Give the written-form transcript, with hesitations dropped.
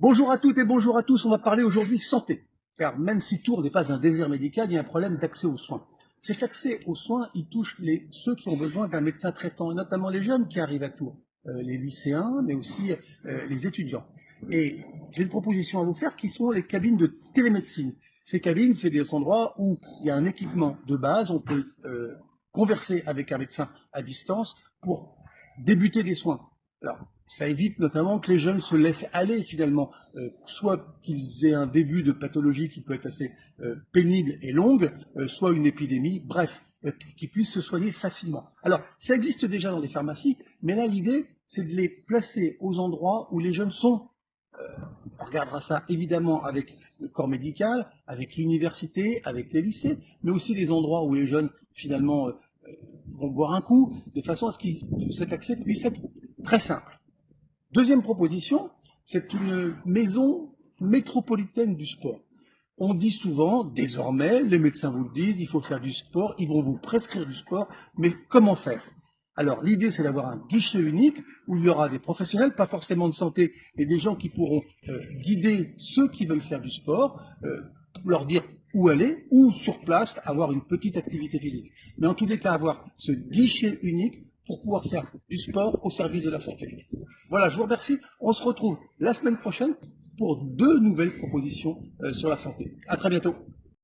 Bonjour à toutes et bonjour à tous, on va parler aujourd'hui santé. Car même si Tours n'est pas un désert médical, il y a un problème d'accès aux soins. Cet accès aux soins, il touche ceux qui ont besoin d'un médecin traitant, et notamment les jeunes qui arrivent à Tours, les lycéens, mais aussi les étudiants. Et j'ai une proposition à vous faire qui sont les cabines de télémédecine. Ces cabines, c'est des endroits où il y a un équipement de base, on peut converser avec un médecin à distance pour débuter des soins. Alors, ça évite notamment que les jeunes se laissent aller finalement, soit qu'ils aient un début de pathologie qui peut être assez pénible et longue, soit une épidémie, bref, qu'ils puissent se soigner facilement. Alors, ça existe déjà dans les pharmacies, mais là l'idée, c'est de les placer aux endroits où les jeunes sont. On regardera ça évidemment avec le corps médical, avec l'université, avec les lycées, mais aussi les endroits où les jeunes finalement vont boire un coup, de façon à ce que cet accès puisse être très simple. Deuxième proposition, c'est une maison métropolitaine du sport. On dit souvent, désormais, les médecins vous le disent, il faut faire du sport, ils vont vous prescrire du sport, mais comment faire? Alors, l'idée, c'est d'avoir un guichet unique où il y aura des professionnels, pas forcément de santé, mais des gens qui pourront guider ceux qui veulent faire du sport, leur dire où aller, ou sur place, avoir une petite activité physique. Mais en tous les cas, avoir ce guichet unique pour pouvoir faire du sport au service de la santé. Voilà, je vous remercie. On se retrouve la semaine prochaine pour deux nouvelles propositions sur la santé. À très bientôt.